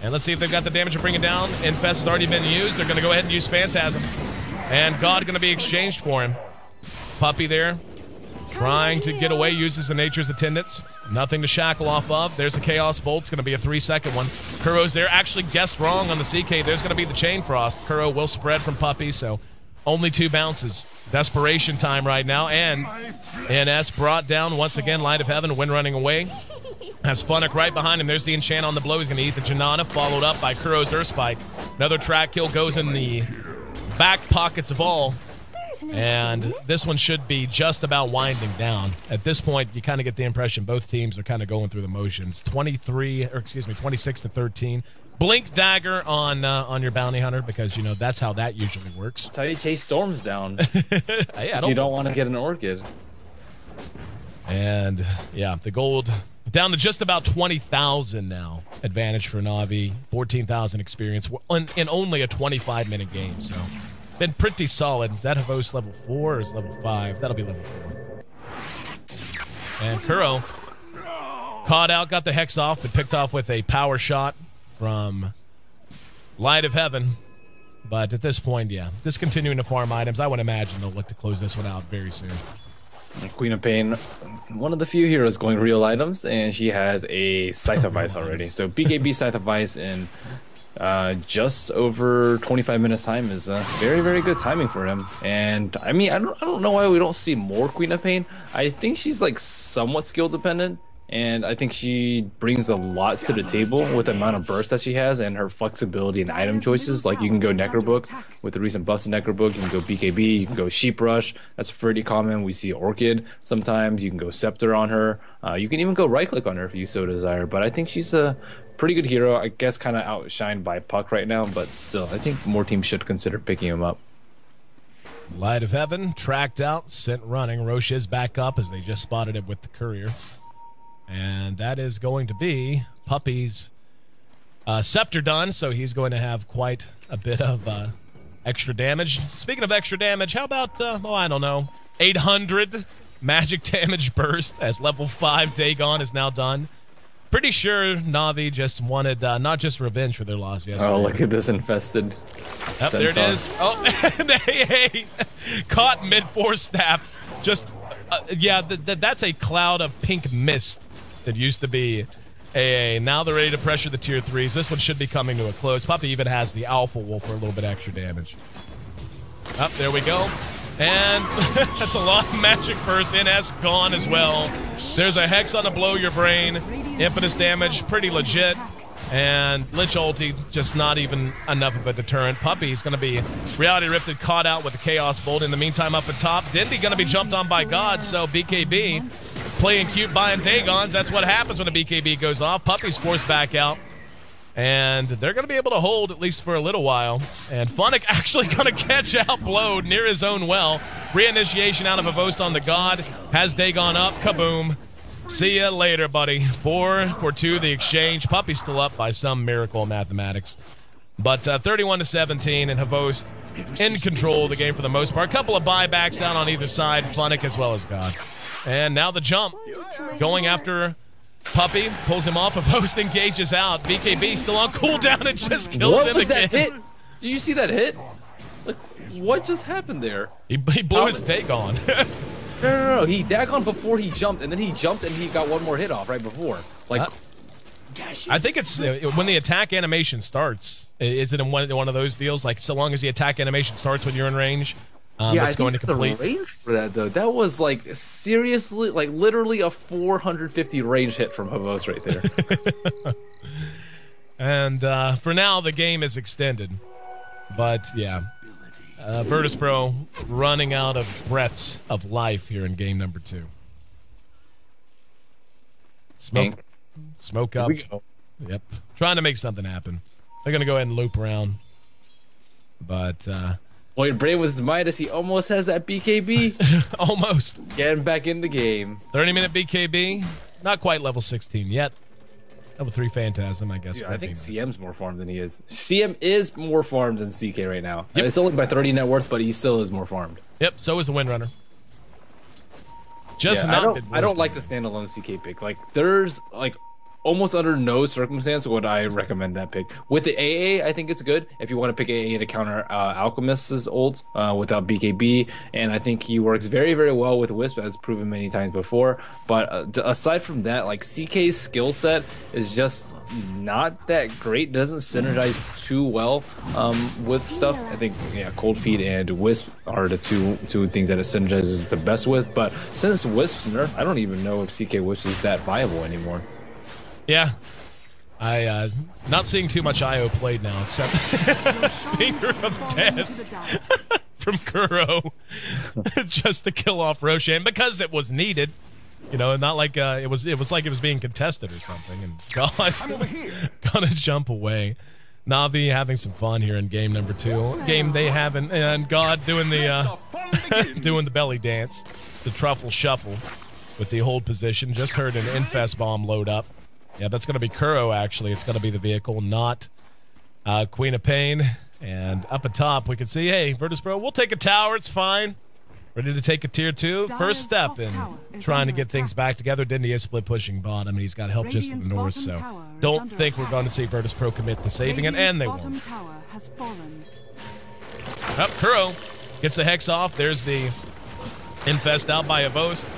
And let's see if they've got the damage to bring it down. Infest has already been used. They're going to go ahead and use Phantasm. And God going to be exchanged for him. Puppy there, trying to get away, uses the Nature's Attendants. Nothing to shackle off of. There's a Chaos Bolt. It's going to be a 3-second one. Kuro's there. Actually guessed wrong on the CK. There's going to be the Chain Frost. Kuro will spread from Puppy, so only 2 bounces. Desperation time right now. And NS brought down once again. Light of Heaven. Wind running away. Has Funnick right behind him. There's the enchant on the blow. He's going to eat the Janana, followed up by Kuro's Earth Spike. Another track kill goes in the back pockets of all. And this one should be just about winding down. At this point, you kind of get the impression both teams are kind of going through the motions. 26 to 13. Blink dagger on your bounty hunter, because you know that's how that usually works. That's how you chase storms down. Yeah, you don't want to get an orchid. And yeah, the gold down to just about 20,000 now. Advantage for Na'Vi, 14,000 experience in only a 25-minute game. So been pretty solid. Is that Havos level 4 or is level 5? That'll be level 4. And Kuro caught out, got the hex off, but picked off with a power shot from Light of Heaven. But at this point, yeah, discontinuing to farm items. I would imagine they'll look to close this one out very soon. Queen of Pain, one of the few heroes going real items, and she has a Scythe of Ice already. So BKB Scythe of Ice in just over 25 minutes time is very, very good timing for him. And I mean, I don't know why we don't see more Queen of Pain. I think she's like somewhat skill dependent. And I think she brings a lot to the table with the amount of burst that she has and her flexibility and item choices. Like you can go Necrobook with the recent buffs in Necrobook. You can go BKB. You can go Sheep Rush. That's pretty common. We see Orchid sometimes. You can go Scepter on her. You can even go right click on her if you so desire. But I think she's a pretty good hero. I guess kind of outshined by Puck right now. But still, I think more teams should consider picking him up. Light of Heaven tracked out, sent running. Roche is back up as they just spotted it with the courier. And that is going to be Puppy's Scepter done, so he's going to have quite a bit of extra damage. Speaking of extra damage, how about, I don't know, 800 magic damage burst as level 5 Dagon is now done. Pretty sure Na'Vi just wanted not just revenge for their loss yesterday. Oh, look at this infested. Yep, there it is. Oh, hey, caught mid-force staff. Just, yeah, that's a cloud of pink mist. That used to be AA. Now they're ready to pressure the tier 3s. This one should be coming to a close. Puppy even has the Alpha Wolf for a little bit extra damage. Up, there we go. And that's a lot of magic burst. NS gone as well. There's a Hex on the Blow Your Brain. Impetus damage, pretty legit. And Lich ulti, just not even enough of a deterrent. Puppy's going to be Reality Rifted, caught out with the Chaos Bolt. In the meantime, up at top, Dindy going to be jumped on by God, so BKB playing cute, buying Dagons. That's what happens when a BKB goes off. Puppy's forced back out. And they're going to be able to hold at least for a little while. And Funnick actually going to catch out Blowed near his own well. Reinitiation out of a Vost on the God. Has Dagon up. Kaboom. See ya later, buddy. 4 for 2, the exchange. Puppy's still up by some miracle of mathematics. But 31 to 17, and Havost in control of the game for the most part. Couple of buybacks out on either side, Funnick as well as God. And now the jump. Going after Puppy, pulls him off. Havost engages out. BKB still on cooldown. It just kills him again. What was that hit? Did you see that hit? Like, what just happened there? He blew his Dagon. No. He Dagon before he jumped, and then he jumped and he got one more hit off right before. Like, I think it's when the attack animation starts. Is it in one of those deals? Like, so long as the attack animation starts when you're in range, that's going to complete. The range for that though, that was like seriously, like literally a 450 range hit from Havos right there. And for now, the game is extended. But yeah, Virtus Pro running out of breaths of life here in game number 2. Smoke up. Here we go. Yep, trying to make something happen. They're gonna go ahead and loop around, but Boyd Bray with his Midas, he almost has that BKB. almost Getting back in the game. 30-minute BKB, not quite level 16 yet. Level 3 Phantasm, I guess. Dude, I think CM's more farmed than he is. CM is more farmed than CK right now. Yep. It's only by 30 net worth, but he still is more farmed. Yep, so is the Windrunner. I don't like the standalone CK pick. Like, there's like almost under no circumstance would I recommend that pick. With the AA, I think it's good if you want to pick AA to counter Alchemist's ult without BKB, and I think he works very, very well with Wisp, as proven many times before. But aside from that, like CK's skill set is just not that great. Doesn't synergize too well with stuff. I think Cold Feet and Wisp are the two things that it synergizes the best with. But since Wisp nerf, I don't even know if CK Wisp is that viable anymore. Yeah, I not seeing too much IO played now, except Finger of Death from Kuro, just to kill off Roshan because it was needed. You know, not like it was like it was being contested or something. And God, gonna jump away. Navi having some fun here in game number 2. Game they haven't, and God doing the doing the belly dance, the truffle shuffle with the hold position. Just heard an Infest bomb load up. Yeah, that's going to be Kuro, actually. It's going to be the vehicle, not Queen of Pain. And up atop, we can see, hey, Virtus Pro, we'll take a tower. It's fine. Ready to take a tier 2. First step in trying to get things back together. Dindy is split pushing bottom, and he's got help just to the north. So don't think we're going to see Virtus Pro commit to saving it, and they won't. Up, Kuro gets the Hex off. There's the Infest out by Avos.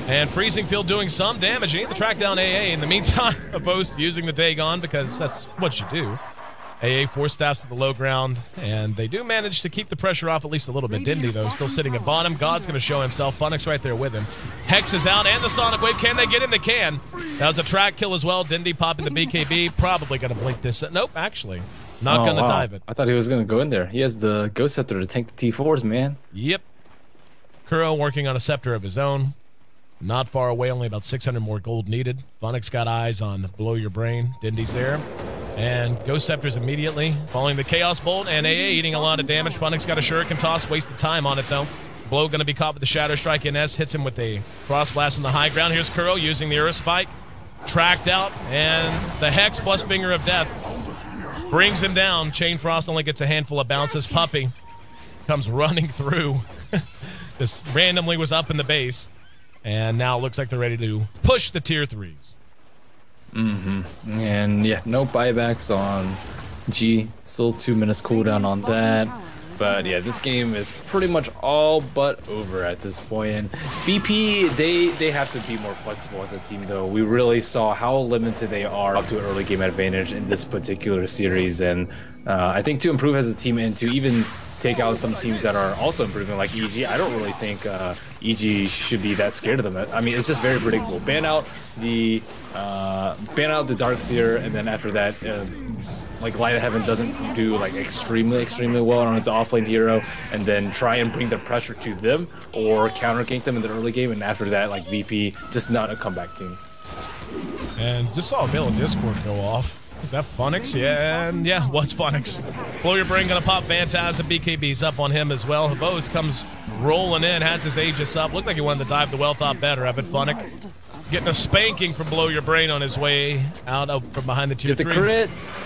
And Freezing Field doing some damage. You need to track down AA. In the meantime, Avos using the Dagon because that's what you do. AA 4 staffs to the low ground, and they do manage to keep the pressure off at least a little bit. Dindy, though, still sitting at bottom. God's going to show himself. Funix right there with him. Hex is out, and the Sonic Wave. Can they get him? They can. That was a track kill as well. Dindy popping the BKB. Probably going to blink this. Nope, actually. Not going to dive it. I thought he was going to go in there. He has the Ghost Scepter to tank the T4s, man. Yep. Kuro working on a Scepter of his own. Not far away, only about 600 more gold needed. Funix got eyes on Blow Your Brain. Dindy's there. And Ghost Scepters immediately following the Chaos Bolt, and AA eating a lot of damage. Funix got a Shuriken Toss, wasted time on it though. Blow going to be caught with the Shadow Strike. NS hits him with the Frost Blast on the high ground. Here's Kuro using the Earth Spike. Tracked out, and the Hex plus Finger of Death brings him down. Chain Frost only gets a handful of bounces. Puppy comes running through. Just randomly was up in the base. And now it looks like they're ready to push the tier 3s. And yeah, no buybacks on G. Still 2 minutes cooldown on that. But yeah, this game is pretty much all but over at this point. And VP, they have to be more flexible as a team, though. We really saw how limited they are up to an early game advantage in this particular series. And I think to improve as a team and to even take out some teams that are also improving, like EG. I don't really think EG should be that scared of them. I mean, it's just very predictable. Ban out the Darkseer, and then after that, like Light of Heaven doesn't do like extremely well on its offlane hero, and then try and bring the pressure to them or counter gank them in the early game, and after that, like VP, just not a comeback team. And just saw a Veil of Discord go off. Is that Funix? Yeah, and yeah, what's Funix? Blow Your Brain gonna pop Phantasm. BKB's up on him as well. Havos comes rolling in, has his Aegis up. Looked like he wanted to dive the well, thought better of it. Funix getting a spanking from Blow Your Brain on his way out from behind the tier 3. Get the crits.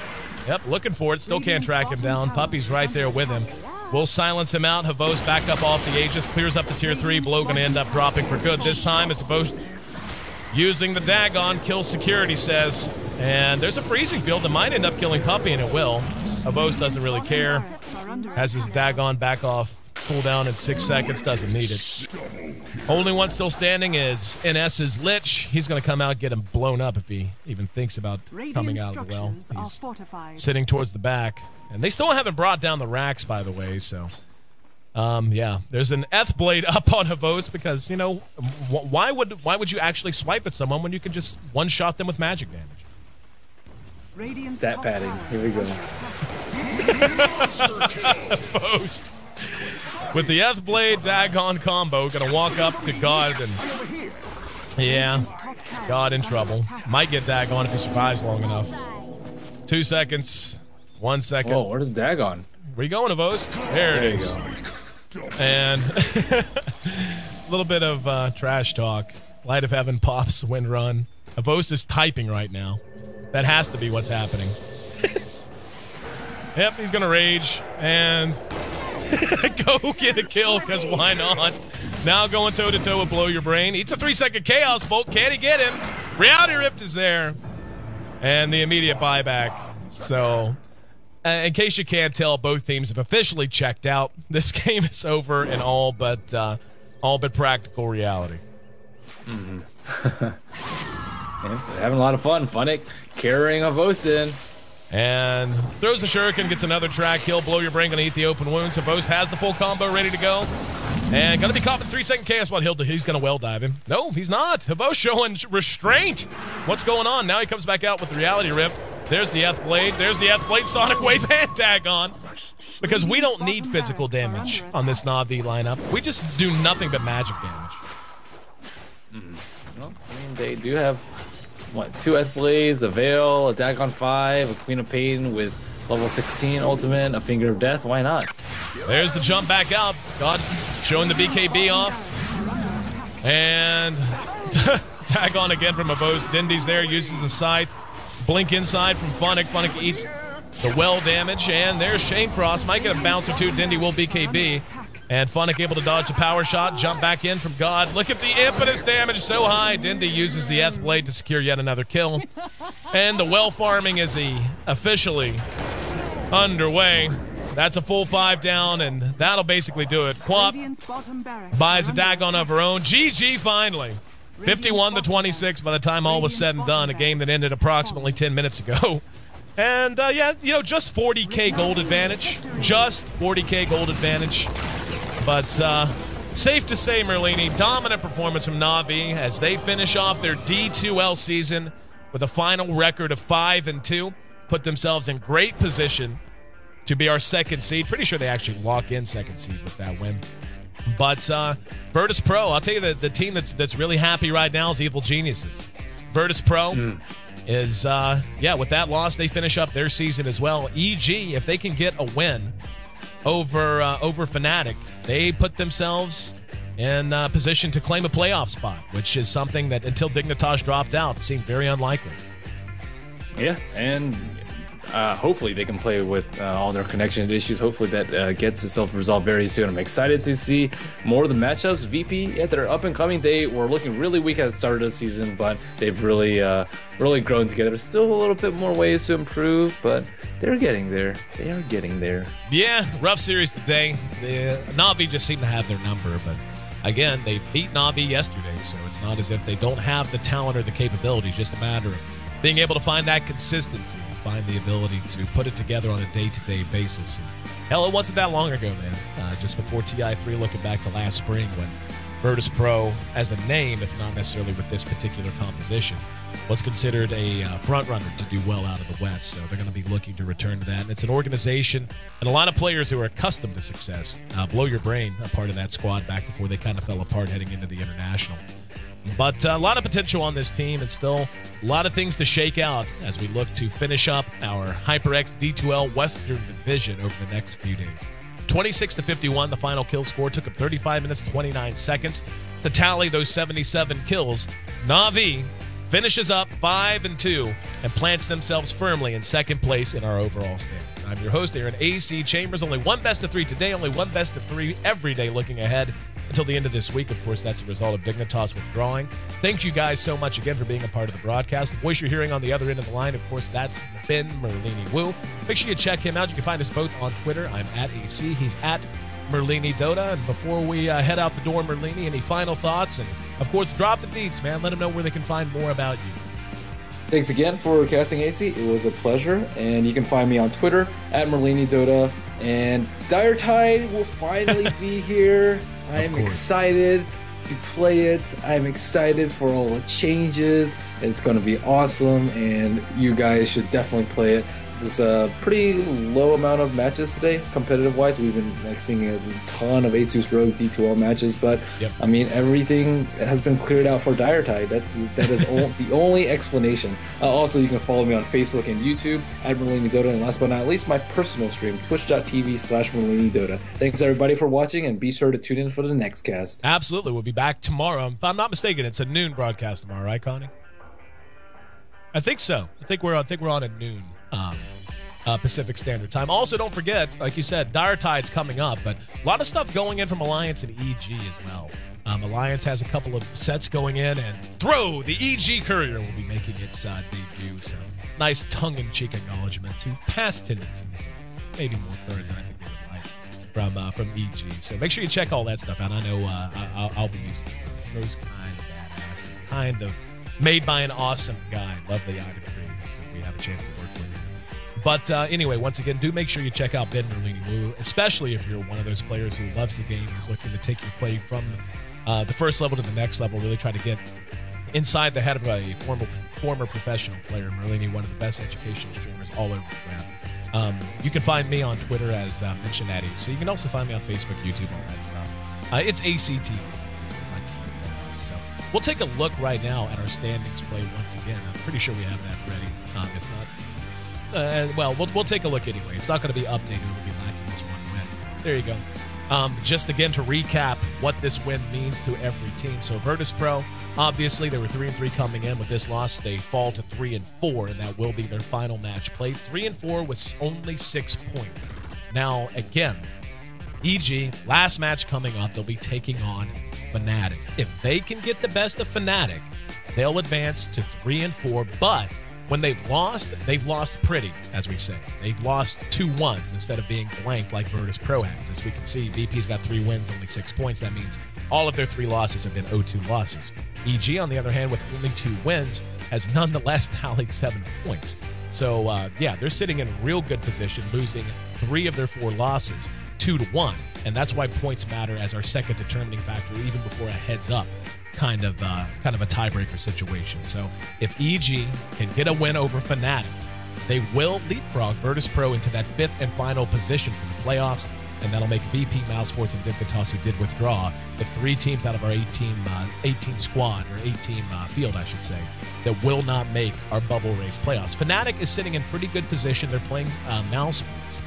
Yep, looking for it. Still can't track him down. Puppy's right there with him. We'll silence him out. Havos back up off the Aegis, clears up the tier 3. Blow gonna end up dropping for good this time as Havos using the Dagon. Kill security, says. And there's a freezing field that might end up killing Puppy, and it will. Havos doesn't really care. Has his Dagon back off cooldown in 6 seconds. Doesn't need it. Only one still standing is NS's Lich. He's going to come out and get him blown up if he even thinks about coming out of the well. He's sitting towards the back. And they still haven't brought down the racks, by the way, so Yeah, there's an Eth blade up on Havos because, you know, why would you actually swipe at someone when you can just one-shot them with magic damage? Stat padding. Here we go. Post. With the Eth blade Dagon combo, gonna walk up to God and yeah, God in trouble. Might get Dagon if he survives long enough. 2 seconds. 1 second. Whoa, where's Dagon? Where you going, Avos? There it is. And a little bit of trash talk. Light of Heaven pops wind run. Avos is typing right now. That has to be what's happening. Yep, he's gonna rage and go get a kill, because why not? Now going toe-to-toe with Blow Your Brain. Eats a 3-second Chaos Bolt. Can he get him? Reality Rift is there. And the immediate buyback. So, in case you can't tell, both teams have officially checked out. This game is over in all but practical reality. Yeah, they're having a lot of fun. Funnick carrying a Vostin. And throws the Shuriken, gets another track kill. Blow Your Brain gonna eat the open wound. So Vost has the full combo ready to go. And gonna be caught with 3-second Chaos Bot. He's gonna well dive him. No, he's not. Havos showing restraint. What's going on? Now he comes back out with the Reality Rift. There's the Eth Blade. There's the Eth Blade, Sonic Wave, and Dagon. Because we don't need physical damage on this Na'Vi lineup. We just do nothing but magic damage. Well, I mean, they do have, what, 2 Eth Blades, a Veil, a Dagon 5, a Queen of Pain with level 16 ultimate, a Finger of Death. Why not? There's the jump back out. God showing the BKB off. And Dagon again from Avos. Dindy's there, uses the scythe. Blink inside from Funnick. Funnick eats the well damage. And there's Shane Frost. Might get a bounce or two. Dindy will BKB. And Funnick able to dodge the power shot. Jump back in from God. Look at the impetus damage so high. Dindy uses the Eth Blade to secure yet another kill. And the well farming is officially underway. That's a full 5 down, and that'll basically do it. Quap buys a Dagon of her own. GG finally. 51-26 by the time all was said and done. A game that ended approximately 10 minutes ago. And, yeah, you know, just 40K gold advantage. Just 40K gold advantage. But safe to say, Merlini, dominant performance from Na'Vi as they finish off their D2L season with a final record of 5-2. Put themselves in great position to be our second seed. Pretty sure they actually lock in second seed with that win. But Virtus Pro, I'll tell you the team that's really happy right now is Evil Geniuses. Virtus Pro is, yeah, with that loss, they finish up their season as well. EG, if they can get a win over Fnatic, they put themselves in position to claim a playoff spot, which is something that until Dignitas dropped out seemed very unlikely. Yeah, and hopefully they can play with all their connection issues. Hopefully that gets itself resolved very soon. I'm excited to see more of the matchups. VP, yeah, they're up and coming. They were looking really weak at the start of the season, but they've really grown together. Still a little bit more ways to improve, but they're getting there. They are getting there. Yeah, rough series today. The Na'Vi just seem to have their number, but again, they beat Na'Vi yesterday, so it's not as if they don't have the talent or the capabilities, just a matter of being able to find that consistency, find the ability to put it together on a day-to-day basis. And hell, it wasn't that long ago, man. Just before TI3, looking back to last spring when Virtus Pro, as a name, if not necessarily with this particular composition, was considered a front-runner to do well out of the West. So they're going to be looking to return to that. And it's an organization and a lot of players who are accustomed to success. Blow Your Brain, a part of that squad back before they kind of fell apart heading into the International. But a lot of potential on this team and still a lot of things to shake out as we look to finish up our HyperX D2L Western Division over the next few days. 26-51, the final kill score. Took up 35 minutes, 29 seconds to tally those 77 kills. Na'Vi finishes up 5-2 and plants themselves firmly in second place in our overall standing. I'm your host, Aaron AC Chambers. Only one best of 3 today, only one best of 3 every day looking ahead until the end of this week. Of course, that's a result of Dignitas withdrawing. Thank you guys so much again for being a part of the broadcast. The voice you're hearing on the other end of the line, of course, that's Ben Merlini Wu. Make sure you check him out. You can find us both on Twitter. I'm at AC. He's at Merlini Dota. And before we head out the door, Merlini, any final thoughts? And, of course, drop the deets, man. Let them know where they can find more about you. Thanks again for casting AC. It was a pleasure. And you can find me on Twitter at Merlini Dota. And Dire Tide will finally be here. I'm course. excited to play it. I'm excited for all the changes. It's going to be awesome, and you guys should definitely play it. There's a pretty low amount of matches today, competitive-wise. We've been seeing a ton of Asus Rogue D2L matches, but Yep. I mean, everything has been cleared out for Dire Tide. That is the only explanation. Also, you can follow me on Facebook and YouTube at Merlini Dota, and last but not least, my personal stream, twitch.tv/Merlini Dota. Thanks everybody for watching, and be sure to tune in for the next cast. Absolutely. We'll be back tomorrow. If I'm not mistaken, it's a noon broadcast tomorrow, right, Connie? I think so. I think we're on at noon. Pacific Standard Time. Also, don't forget, like you said, Dire Tide's coming up, but a lot of stuff going in from Alliance and EG as well. Alliance has a couple of sets going in, and Throw, the EG Courier, will be making its debut. So, nice tongue-in-cheek acknowledgement to past tendencies, maybe more current than I think they would like, from EG. So, make sure you check all that stuff out. I know I'll be using it. Throw's kind of badass, kind of made by an awesome guy. Love the item creators that we have a chance to work with. But anyway, once again, do make sure you check out Ben Merlini, especially if you're one of those players who loves the game, who's looking to take your play from the first level to the next level, really try to get inside the head of a former professional player. Merlini, one of the best educational streamers all over the web. You can find me on Twitter as mentioned at AC. You can also find me on Facebook, YouTube, all that stuff. It's ACT. So we'll take a look right now at our standings play once again. I'm pretty sure we have that ready. If not, well, we'll take a look anyway. It's not going to be updated. We'll be lacking this one win. There you go. Just again to recap what this win means to every team. So Virtus Pro, obviously they were 3-3 coming in. With this loss, they fall to 3-4, and that will be their final match played. 3-4 with only 6 points. Now again, EG last match coming up, they'll be taking on Fnatic. If they can get the best of Fnatic, they'll advance to 3-4. But when they've lost pretty, as we say. They've lost 2-1s instead of being blanked like Virtus Pro has. As we can see, VP's got 3 wins, only 6 points. That means all of their 3 losses have been 0-2 losses. EG, on the other hand, with only 2 wins, has nonetheless tallied 7 points. So, yeah, they're sitting in real good position, losing 3 of their 4 losses, 2-1. And that's why points matter as our second determining factor, even before a heads-up kind of a tiebreaker situation. So if EG can get a win over Fnatic, they will leapfrog Virtus Pro into that 5th and final position for the playoffs, and that'll make VP, Mousesports, and Dignitas, who did withdraw, the 3 teams out of our 8-team squad, or 8-team field, I should say, that will not make our bubble race playoffs. Fnatic is sitting in pretty good position. They're playing Mousesports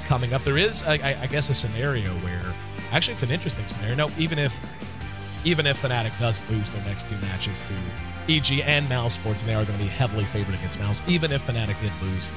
coming up. There is, I guess, a scenario where, actually it's an interesting scenario. No, even if Fnatic does lose their next 2 matches to EG and Mousesports, and they are going to be heavily favored against Mouse, even if Fnatic did lose,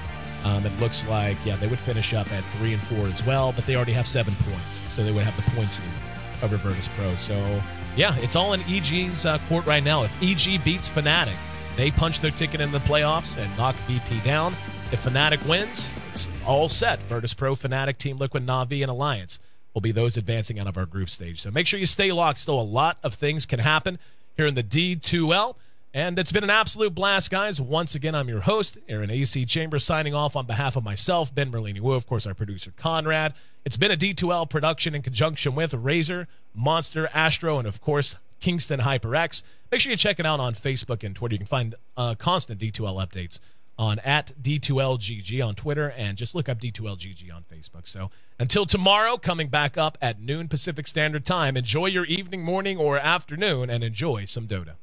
it looks like, yeah, they would finish up at 3-4 as well, but they already have 7 points, so they would have the points lead over Virtus Pro. So, yeah, it's all in EG's court right now. If EG beats Fnatic, they punch their ticket into the playoffs and knock VP down. If Fnatic wins, it's all set. Virtus Pro, Fnatic, Team Liquid, Na'Vi, and Alliance will be those advancing out of our group stage. So make sure you stay locked. Still a lot of things can happen here in the D2L. And it's been an absolute blast, guys. Once again, I'm your host, Aaron AC Chambers, signing off on behalf of myself, Ben Merlini Wu, of course, our producer, Conrad. It's been a D2L production in conjunction with Razor, Monster, Astro, and, of course, Kingston HyperX. Make sure you check it out on Facebook and Twitter. You can find constant D2L updates on at D2LGG on Twitter, and just look up D2LGG on Facebook. So until tomorrow, coming back up at noon Pacific Standard Time, enjoy your evening, morning, or afternoon, and enjoy some Dota.